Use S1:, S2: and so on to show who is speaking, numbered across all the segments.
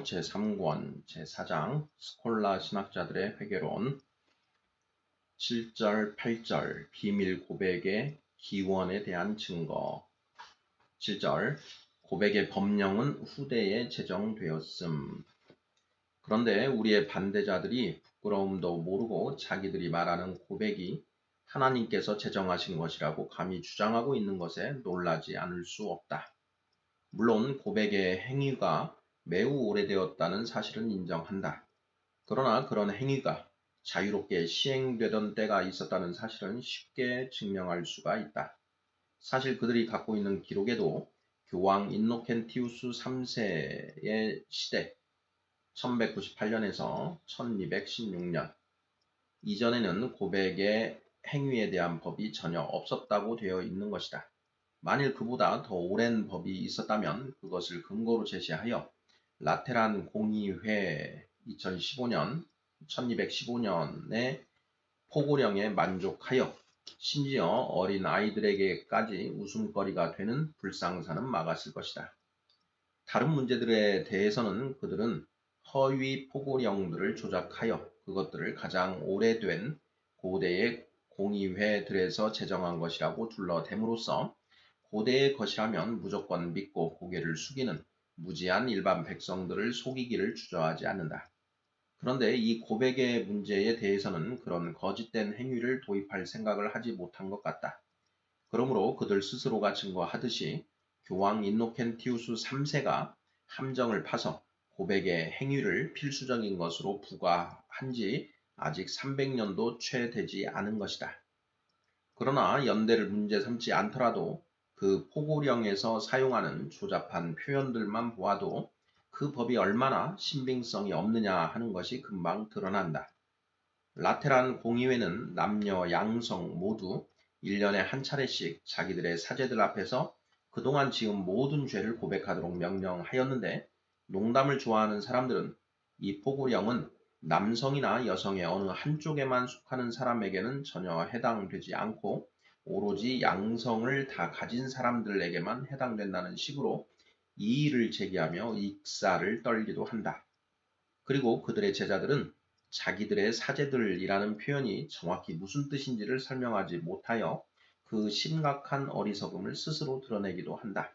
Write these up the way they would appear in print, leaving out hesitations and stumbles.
S1: 신학교 제3권 제4장 스콜라 신학자들의 회개론 7절 8절 비밀 고백의 기원에 대한 증거 7절 고백의 법령은 후대에 제정되었음. 그런데 우리의 반대자들이 부끄러움도 모르고 자기들이 말하는 고백이 하나님께서 제정하신 것이라고 감히 주장하고 있는 것에 놀라지 않을 수 없다. 물론 고백의 행위가 매우 오래되었다는 사실은 인정한다. 그러나 그런 행위가 자유롭게 시행되던 때가 있었다는 사실은 쉽게 증명할 수가 있다. 사실 그들이 갖고 있는 기록에도 교황 인노켄티우스 3세의 시대 1198년에서 1216년 이전에는 고백의 행위에 대한 법이 전혀 없었다고 되어 있는 것이다. 만일 그보다 더 오랜 법이 있었다면 그것을 근거로 제시하여 라테란 공의회 2015년 1215년의 포고령에 만족하여 심지어 어린 아이들에게까지 웃음거리가 되는 불상사는 막았을 것이다. 다른 문제들에 대해서는 그들은 허위 포고령들을 조작하여 그것들을 가장 오래된 고대의 공의회들에서 제정한 것이라고 둘러댐으로써 고대의 것이라면 무조건 믿고 고개를 숙이는 무지한 일반 백성들을 속이기를 주저하지 않는다. 그런데 이 고백의 문제에 대해서는 그런 거짓된 행위를 도입할 생각을 하지 못한 것 같다. 그러므로 그들 스스로가 증거하듯이 교황 인노켄티우스 3세가 함정을 파서 고백의 행위를 필수적인 것으로 부과한 지 아직 300년도 채 되지 않은 것이다. 그러나 연대를 문제 삼지 않더라도 그 포고령에서 사용하는 조잡한 표현들만 보아도 그 법이 얼마나 신빙성이 없느냐 하는 것이 금방 드러난다. 라테란 공의회는 남녀 양성 모두 1년에 한 차례씩 자기들의 사제들 앞에서 그동안 지은 모든 죄를 고백하도록 명령하였는데 농담을 좋아하는 사람들은 이 포고령은 남성이나 여성의 어느 한쪽에만 속하는 사람에게는 전혀 해당되지 않고 오로지 양성을 다 가진 사람들에게만 해당된다는 식으로 이의를 제기하며 익사를 떨기도 한다. 그리고 그들의 제자들은 자기들의 사제들이라는 표현이 정확히 무슨 뜻인지를 설명하지 못하여 그 심각한 어리석음을 스스로 드러내기도 한다.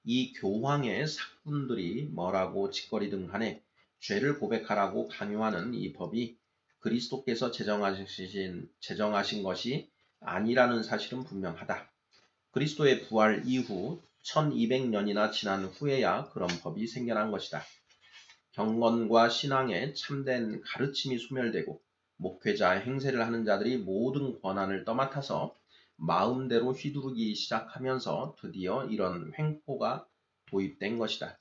S1: 이 교황의 사꾼들이 뭐라고 짓거리든 간에 죄를 고백하라고 강요하는 이 법이 그리스도께서 제정하신 것이 아니라는 사실은 분명하다. 그리스도의 부활 이후 1200년이나 지난 후에야 그런 법이 생겨난 것이다. 경건과 신앙의 참된 가르침이 소멸되고 목회자 행세를 하는 자들이 모든 권한을 떠맡아서 마음대로 휘두르기 시작하면서 드디어 이런 횡포가 도입된 것이다.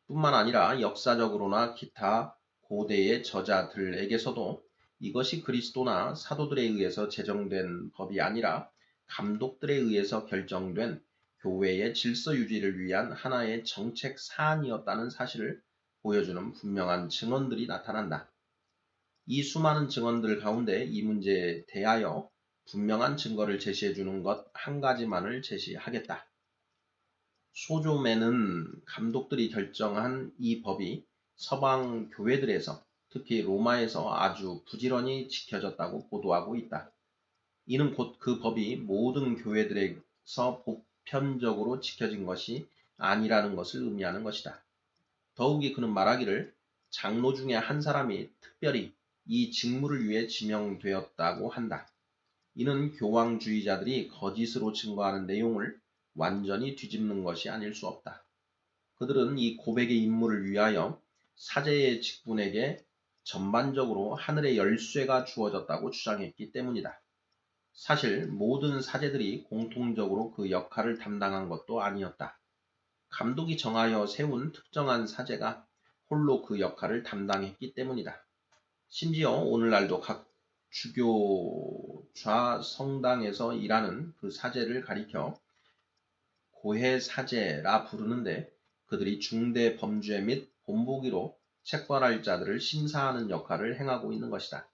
S1: 뿐만 아니라 역사적으로나 기타 고대의 저자들에게서도 이것이 그리스도나 사도들에 의해서 제정된 법이 아니라 감독들에 의해서 결정된 교회의 질서 유지를 위한 하나의 정책 사안이었다는 사실을 보여주는 분명한 증언들이 나타난다. 이 수많은 증언들 가운데 이 문제에 대하여 분명한 증거를 제시해주는 것 한 가지만을 제시하겠다. 소조매는 감독들이 결정한 이 법이 서방 교회들에서 특히 로마에서 아주 부지런히 지켜졌다고 보도하고 있다. 이는 곧 그 법이 모든 교회들에서 보편적으로 지켜진 것이 아니라는 것을 의미하는 것이다. 더욱이 그는 말하기를 장로 중에 한 사람이 특별히 이 직무를 위해 지명되었다고 한다. 이는 교황주의자들이 거짓으로 증거하는 내용을 완전히 뒤집는 것이 아닐 수 없다. 그들은 이 고백의 임무를 위하여 사제의 직분에게 전반적으로 하늘의 열쇠가 주어졌다고 주장했기 때문이다. 사실 모든 사제들이 공통적으로 그 역할을 담당한 것도 아니었다. 감독이 정하여 세운 특정한 사제가 홀로 그 역할을 담당했기 때문이다. 심지어 오늘날도 각 주교좌 성당에서 일하는 그 사제를 가리켜 고해사제라 부르는데 그들이 중대 범죄 및 본보기로 책벌할 자들을 심사하는 역할을 행하고 있는 것이다.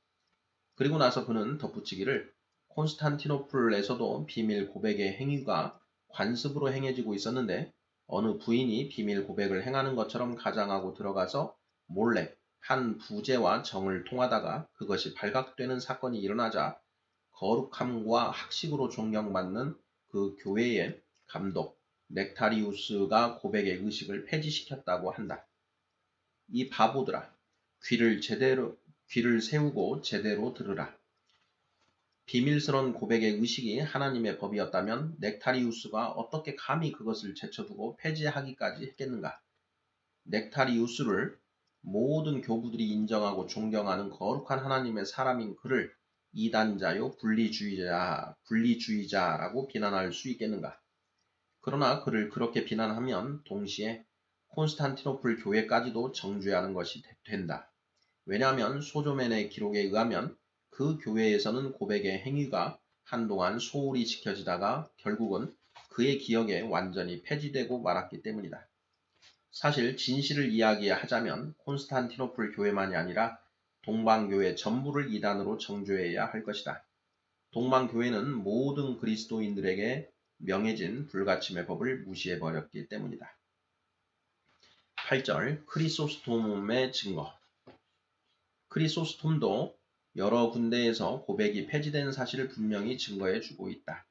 S1: 그리고 나서 그는 덧붙이기를 콘스탄티노플에서도 비밀 고백의 행위가 관습으로 행해지고 있었는데 어느 부인이 비밀 고백을 행하는 것처럼 가장하고 들어가서 몰래 한 부제와 정을 통하다가 그것이 발각되는 사건이 일어나자 거룩함과 학식으로 존경받는 그 교회의 감독 넥타리우스가 고백의 의식을 폐지시켰다고 한다. 이 바보들아, 귀를 세우고 제대로 들으라. 비밀스런 고백의 의식이 하나님의 법이었다면 넥타리우스가 어떻게 감히 그것을 제쳐두고 폐지하기까지 했겠는가? 넥타리우스를 모든 교부들이 인정하고 존경하는 거룩한 하나님의 사람인 그를 이단자요 분리주의자라고 비난할 수 있겠는가? 그러나 그를 그렇게 비난하면 동시에 콘스탄티노플 교회까지도 정죄하는 것이 된다. 왜냐하면 소조멘의 기록에 의하면 그 교회에서는 고백의 행위가 한동안 소홀히 지켜지다가 결국은 그의 기억에 완전히 폐지되고 말았기 때문이다. 사실 진실을 이야기하자면 콘스탄티노플 교회만이 아니라 동방교회 전부를 이단으로 정죄해야 할 것이다. 동방교회는 모든 그리스도인들에게 명해진 불가침의 법을 무시해버렸기 때문이다. 8절 크리소스톰의 증거. 크리소스톰도 여러 군데에서 고백이 폐지된 사실을 분명히 증거해주고 있다.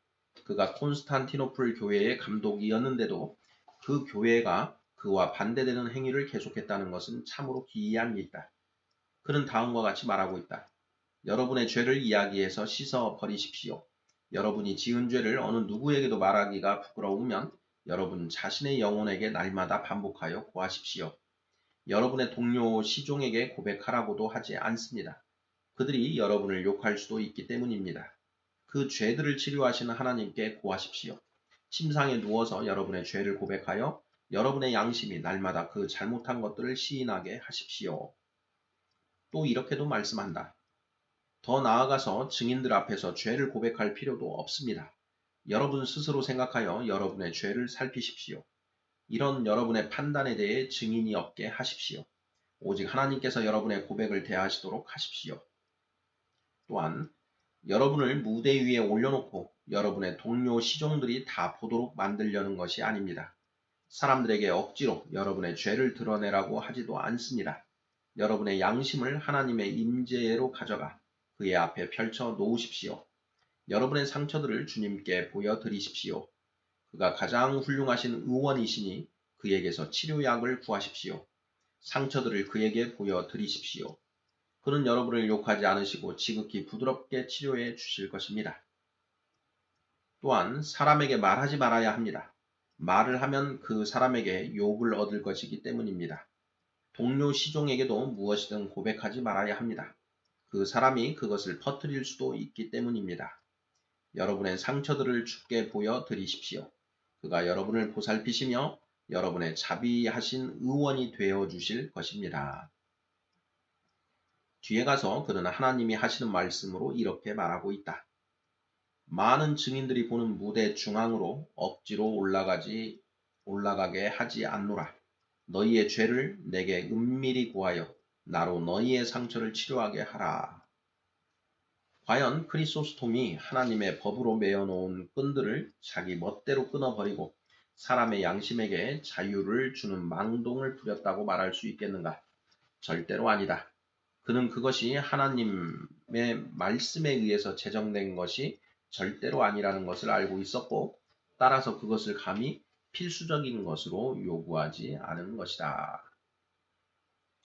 S1: 그가 콘스탄티노플 교회의 감독이었는데도 그 교회가 그와 반대되는 행위를 계속했다는 것은 참으로 기이한 일이다. 그는 다음과 같이 말하고 있다. 여러분의 죄를 이야기해서 씻어 버리십시오. 여러분이 지은 죄를 어느 누구에게도 말하기가 부끄러우면 여러분 자신의 영혼에게 날마다 반복하여 고하십시오. 여러분의 동료 시종에게 고백하라고도 하지 않습니다. 그들이 여러분을 욕할 수도 있기 때문입니다. 그 죄들을 치료하시는 하나님께 고하십시오. 침상에 누워서 여러분의 죄를 고백하여 여러분의 양심이 날마다 그 잘못한 것들을 시인하게 하십시오. 또 이렇게도 말씀한다. 더 나아가서 증인들 앞에서 죄를 고백할 필요도 없습니다. 여러분 스스로 생각하여 여러분의 죄를 살피십시오. 이런 여러분의 판단에 대해 증인이 없게 하십시오. 오직 하나님께서 여러분의 고백을 대하시도록 하십시오. 또한 여러분을 무대 위에 올려놓고 여러분의 동료 시종들이 다 보도록 만들려는 것이 아닙니다. 사람들에게 억지로 여러분의 죄를 드러내라고 하지도 않습니다. 여러분의 양심을 하나님의 임재로 가져가 그의 앞에 펼쳐 놓으십시오. 여러분의 상처들을 주님께 보여드리십시오. 그가 가장 훌륭하신 의원이시니 그에게서 치료약을 구하십시오. 상처들을 그에게 보여드리십시오. 그는 여러분을 욕하지 않으시고 지극히 부드럽게 치료해 주실 것입니다. 또한 사람에게 말하지 말아야 합니다. 말을 하면 그 사람에게 욕을 얻을 것이기 때문입니다. 동료 시종에게도 무엇이든 고백하지 말아야 합니다. 그 사람이 그것을 퍼뜨릴 수도 있기 때문입니다. 여러분의 상처들을 주께 보여드리십시오. 그가 여러분을 보살피시며 여러분의 자비하신 의원이 되어 주실 것입니다. 뒤에 가서 그는 하나님이 하시는 말씀으로 이렇게 말하고 있다. 많은 증인들이 보는 무대 중앙으로 억지로 올라가게 하지 않노라. 너희의 죄를 내게 은밀히 구하여 나로 너희의 상처를 치료하게 하라. 과연 크리소스톰이 하나님의 법으로 메어놓은 끈들을 자기 멋대로 끊어버리고 사람의 양심에게 자유를 주는 망동을 부렸다고 말할 수 있겠는가? 절대로 아니다. 그는 그것이 하나님의 말씀에 의해서 제정된 것이 절대로 아니라는 것을 알고 있었고 따라서 그것을 감히 필수적인 것으로 요구하지 않은 것이다.